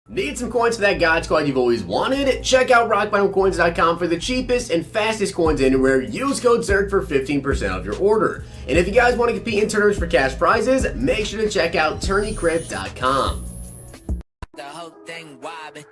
Need some coins for that God Squad you've always wanted? Check out rockbottomcoins.com for the cheapest and fastest coins anywhere. Use code ZERK for 15% off your order. And if you guys want to compete in tournaments for cash prizes, make sure to check out tourneycrypt.com. The whole thing wobbin'.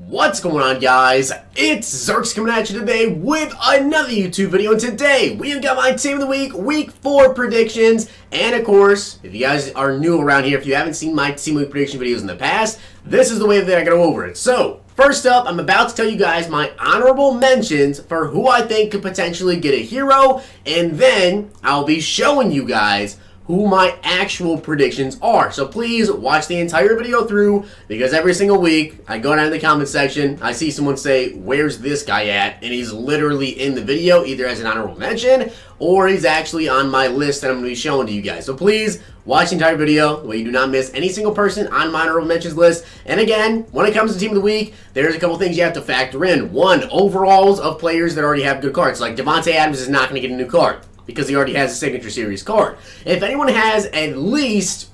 What's going on, guys? It's Zirksee coming at you today with another YouTube video, and today we've got my Team of the Week, Week 4 predictions, and of course, if you guys are new around here, if you haven't seen my Team of the Week prediction videos in the past, this is the way that I go over it. So, first up, I'm about to tell you guys my honorable mentions for who I think could potentially get a hero, and then I'll be showing you guys who my actual predictions are. So please watch the entire video through, because every single week I go down in the comment section, I see someone say, where's this guy at? And he's literally in the video, either as an honorable mention, or he's actually on my list that I'm going to be showing to you guys. So please watch the entire video, where you do not miss any single person on my honorable mentions list. And again, when it comes to Team of the Week, there's a couple things you have to factor in. One, overalls of players that already have good cards. Like Devontae Adams is not going to get a new card, because he already has a Signature Series card. If anyone has at least,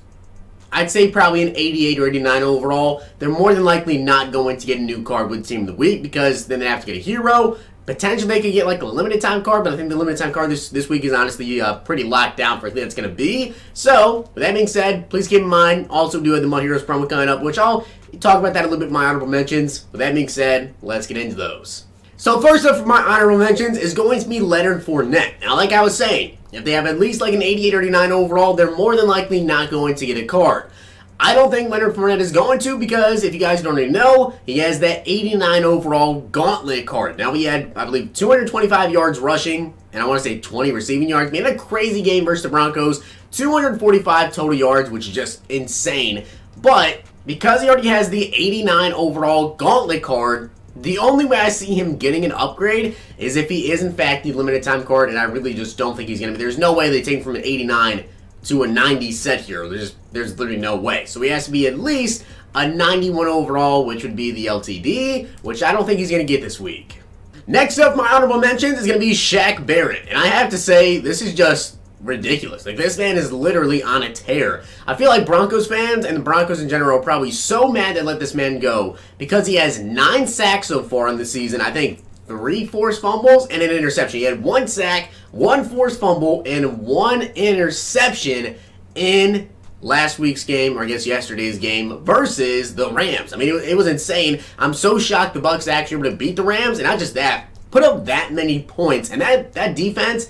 I'd say probably an 88 or 89 overall, they're more than likely not going to get a new card with Team of the Week, because then they have to get a hero. Potentially they could get like a limited time card, but I think the limited time card this week is honestly pretty locked down for who that's going to be. So, with that being said, please keep in mind, also do have the Mud Heroes promo coming up, which I'll talk about that a little bit in my honorable mentions. With that being said, let's get into those. So first up for my honorable mentions is going to be Leonard Fournette. Now, like I was saying, if they have at least like an 88 or 89 overall, they're more than likely not going to get a card. I don't think Leonard Fournette is going to, because if you guys don't already know, he has that 89 overall gauntlet card. Now, he had, I believe, 225 yards rushing, and I want to say 20 receiving yards. He had a crazy game versus the Broncos, 245 total yards, which is just insane. But because he already has the 89 overall gauntlet card, the only way I see him getting an upgrade is if he is in fact the limited time card, and I really just don't think he's going to be. There's no way they take him from an 89 to a 90 set here. There's literally no way. So he has to be at least a 91 overall, which would be the LTD, which I don't think he's going to get this week. Next up, my honorable mentions is going to be Shaq Barrett. And I have to say, this is just ridiculous. Like, this man is literally on a tear. I feel like Broncos fans and the Broncos in general are probably so mad they let this man go, because he has 9 sacks so far in the season. I think 3 forced fumbles and an interception. He had 1 sack, 1 forced fumble, and 1 interception in last week's game, or I guess yesterday's game, versus the Rams. I mean, it was insane. I'm so shocked the Bucs actually were able to beat the Rams, and not just that, put up that many points. And that defense,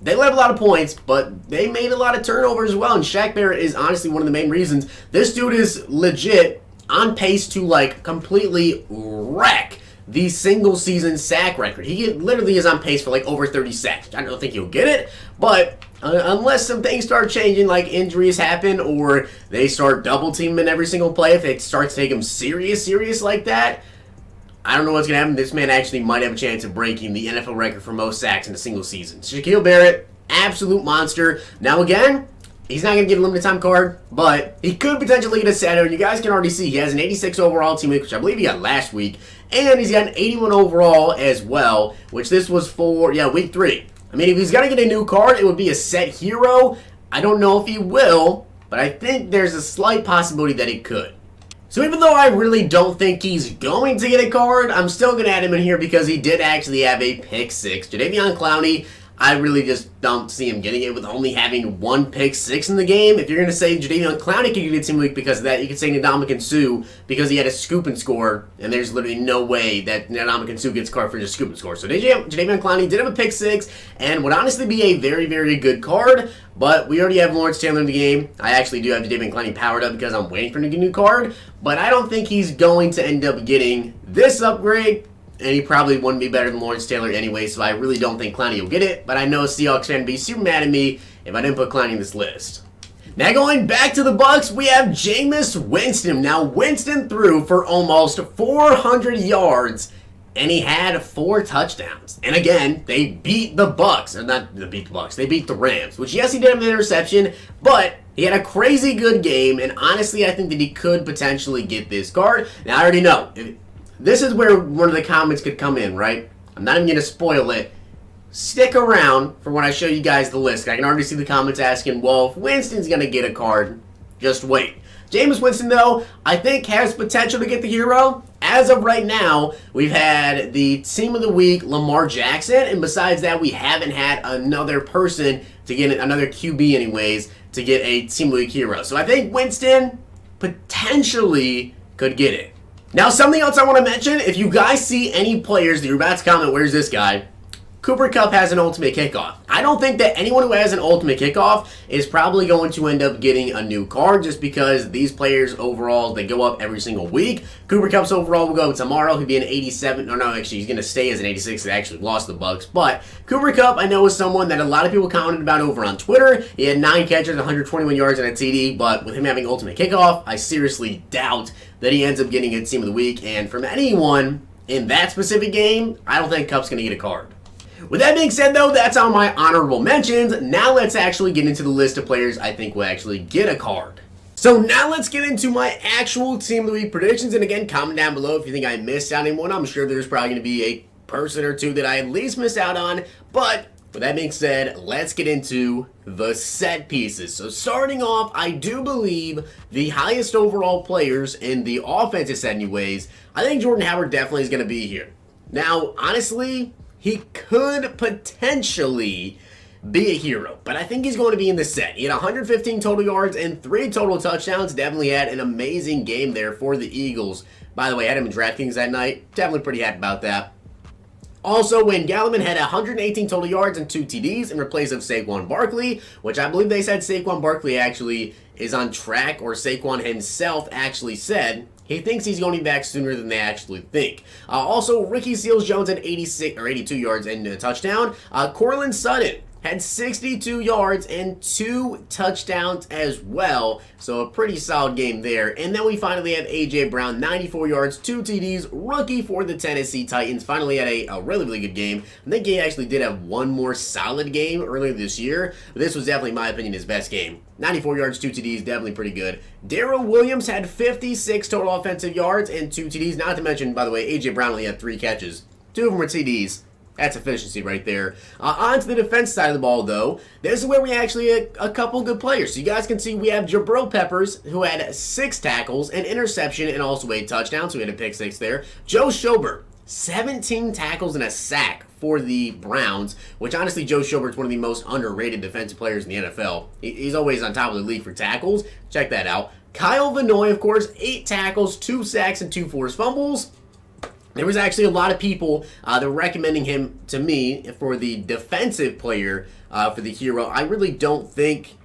they let a lot of points, but they made a lot of turnovers as well. And Shaq Barrett is honestly one of the main reasons. This dude is legit on pace to like completely wreck the single season sack record. He literally is on pace for like over 30 sacks. I don't think he'll get it, but unless some things start changing, like injuries happen, or they start double teaming in every single play, if they start to take him serious like that, I don't know what's going to happen. This man actually might have a chance of breaking the NFL record for most sacks in a single season. Shaquille Barrett, absolute monster. Now again, he's not going to get a limited time card, but he could potentially get a Saturday. And you guys can already see he has an 86 overall team, which I believe he got last week. And he's got an 81 overall as well, which this was for, week 3. I mean, if he's going to get a new card, it would be a set hero. I don't know if he will, but I think there's a slight possibility that he could. So even though I really don't think he's going to get a card, I'm still going to add him in here because he did actually have a pick 6. Jadeveon Clowney, I really just don't see him getting it with only having 1 pick 6 in the game. If you're going to say Jadeveon Clowney could get a Team Week because of that, you could say Ndamukong Suh because he had a scoop and score, and there's literally no way that Ndamukong Suh gets a card for just scoop and score. So Jadeveon Clowney did have a pick 6 and would honestly be a very, very good card, but we already have Lawrence Taylor in the game. I actually do have Jadeveon Clowney powered up because I'm waiting for him to get a new card, but I don't think he's going to end up getting this upgrade. And he probably wouldn't be better than Lawrence Taylor anyway, so I really don't think Clowney will get it. But I know a Seahawks fan would be super mad at me if I didn't put Clowney in this list. Now going back to the Bucs, we have Jameis Winston. Now Winston threw for almost 400 yards, and he had 4 touchdowns. And again, they beat the Bucs. Or not they beat the Bucs, they beat the Rams. Which, yes, he did have an interception, but he had a crazy good game. And honestly, I think that he could potentially get this card. Now I already know. This is where one of the comments could come in, right? I'm not even going to spoil it. stick around for when I show you guys the list. I can already see the comments asking, well, if Winston's going to get a card, just wait. Jameis Winston, though, I think has potential to get the hero. As of right now, we've had the Team of the Week, Lamar Jackson, and besides that, we haven't had another person to get another QB anyways to get a Team of the Week hero. So I think Winston potentially could get it. Now, something else I want to mention, if you guys see any players that you're about to comment, where's this guy? Cooper Kupp has an ultimate kickoff. I don't think that anyone who has an ultimate kickoff is probably going to end up getting a new card just because these players overall, they go up every single week. Cooper Kupp's overall will go tomorrow. He'll be an 87. No, actually, he's going to stay as an 86. They actually lost the Bucks. But Cooper Kupp, I know, is someone that a lot of people commented about over on Twitter. He had 9 catches, 121 yards, and a TD. But with him having ultimate kickoff, I seriously doubt that he ends up getting a Team of the Week. And from anyone in that specific game, I don't think Kupp's going to get a card. With that being said, though, that's all my honorable mentions. Now let's actually get into the list of players I think will actually get a card. So now let's get into my actual Team of the Week predictions. And again, comment down below if you think I missed out on anyone. I'm sure there's probably going to be a person or two that I at least missed out on. But with that being said, let's get into the set pieces. So starting off, I do believe the highest overall players in the offensive set anyways, I think Jordan Howard definitely is going to be here. Now, honestly, he could potentially be a hero, but I think he's going to be in the set. He had 115 total yards and 3 total touchdowns. Definitely had an amazing game there for the Eagles. By the way, I had him in DraftKings that night. Definitely pretty happy about that. Also, when Galliman had 118 total yards and 2 TDs in replace of Saquon Barkley, which I believe they said Saquon Barkley actually is on track, or Saquon himself actually said he thinks he's going to be back sooner than they actually think. Also, Ricky Seals-Jones had 86 or 82 yards and a touchdown. Courtland Sutton had 62 yards and 2 touchdowns as well. So a pretty solid game there. And then we finally have A.J. Brown, 94 yards, 2 TDs, rookie for the Tennessee Titans. Finally had a really, really good game. I think he actually did have one more solid game earlier this year. But this was definitely, in my opinion, his best game. 94 yards, 2 TDs, definitely pretty good. Darrell Williams had 56 total offensive yards and 2 TDs. Not to mention, by the way, A.J. Brown only had 3 catches. 2 of them were TDs. That's efficiency right there. On to the defense side of the ball, though. This is where we actually had a couple good players. So you guys can see we have Jabril Peppers, who had 6 tackles, an interception, and also a touchdown. So we had a pick 6 there. Joe Schobert, 17 tackles and a sack for the Browns, which honestly, Joe Schobert's one of the most underrated defensive players in the NFL. He's always on top of the league for tackles. Check that out. Kyle Vanoy, of course, 8 tackles, 2 sacks, and 2 forced fumbles. There was actually a lot of people that were recommending him to me for the defensive player for the hero. I really don't think,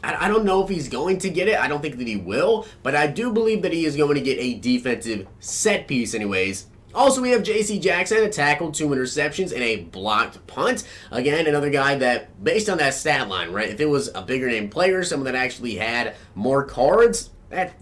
I don't know if he's going to get it. I don't think that he will, but I do believe that he is going to get a defensive set piece anyways. Also, we have J.C. Jackson, a tackle, 2 interceptions, and a blocked punt. Again, another guy that, based on that stat line, right, if it was a bigger name player, someone that actually had more cards,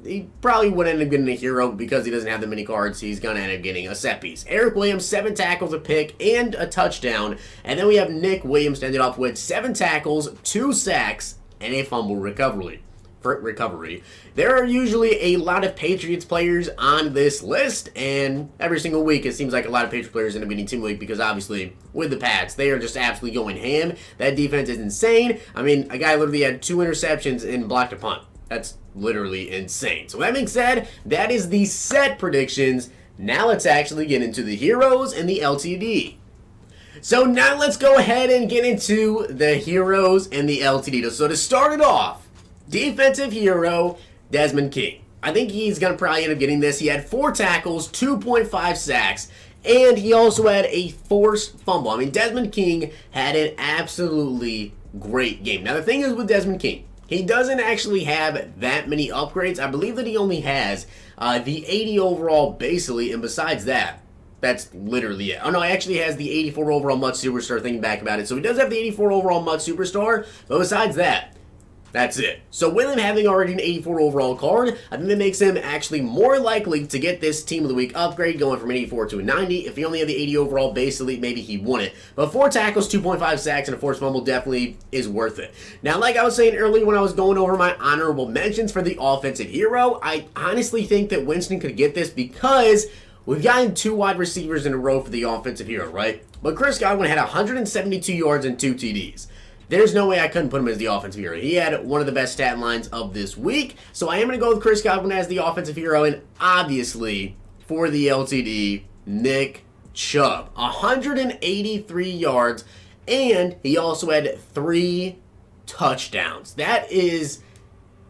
he probably would end up getting a hero, but because he doesn't have that many cards, he's going to end up getting a set piece. Eric Williams, 7 tackles, a pick, and a touchdown. And then we have Nick Williams to end it off with 7 tackles, 2 sacks, and a fumble recovery. There are usually a lot of Patriots players on this list, and every single week it seems like a lot of Patriots players end up getting Team of the Week because obviously with the Pats, they are just absolutely going ham. That defense is insane. I mean, a guy literally had 2 interceptions and blocked a punt. That's literally insane. So that being said, that is the set predictions. Now let's actually get into the heroes and the LTD. So now let's go ahead and get into the heroes and the LTD. So to start it off, defensive hero, Desmond King. I think he's going to probably end up getting this. He had 4 tackles, 2.5 sacks, and he also had a forced fumble. I mean, Desmond King had an absolutely great game. Now the thing is with Desmond King, he doesn't actually have that many upgrades. I believe that he only has the 80 overall basically, and besides that, that's literally it. Oh no, he actually has the 84 overall MUT Superstar, thinking back about it. So he does have the 84 overall MUT Superstar, but besides that, that's it. So with him having already an 84 overall card, I think that makes him actually more likely to get this Team of the Week upgrade, going from an 84 to a 90. If he only had the 80 overall base elite, maybe he won it. But 4 tackles, 2.5 sacks, and a forced fumble definitely is worth it. Now, like I was saying earlier when I was going over my honorable mentions for the offensive hero, I honestly think that Winston could get this because we've gotten 2 wide receivers in a row for the offensive hero, right? But Chris Godwin had 172 yards and 2 TDs. There's no way I couldn't put him as the offensive hero. He had one of the best stat lines of this week. So I am going to go with Chris Godwin as the offensive hero. And obviously, for the LTD, Nick Chubb. 183 yards. And he also had 3 touchdowns. That is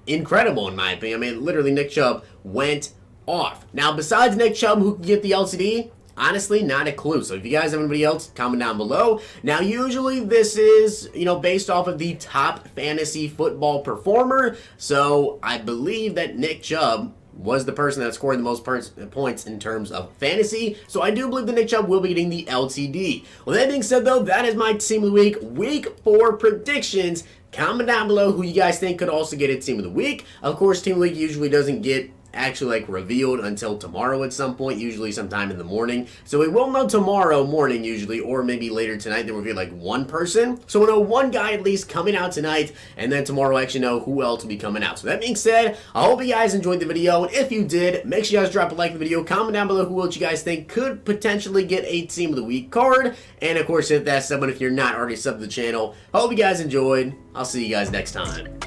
incredible in my opinion. I mean, literally, Nick Chubb went off. Now, besides Nick Chubb, who can get the LTD, honestly, not a clue. So if you guys have anybody else, comment down below. Now, usually this is, based off of the top fantasy football performer. So I believe that Nick Chubb was the person that scored the most points in terms of fantasy. So I do believe that Nick Chubb will be getting the LTD. Well, that being said, though, that is my team of the week. Week 4 predictions. Comment down below who you guys think could also get a team of the week. Of course, team of the week usually doesn't get actually revealed until tomorrow at some point, usually sometime in the morning. So we will know tomorrow morning usually, or maybe later tonight. Then we'll get one person. So we'll know one guy at least coming out tonight, and then tomorrow we'll actually know who else will be coming out. So that being said, I hope you guys enjoyed the video, and if you did, make sure you guys drop a like on the video, comment down below who else you guys think could potentially get a team of the week card, and of course hit that sub button if you're not already subbed to the channel. I hope you guys enjoyed. I'll see you guys next time.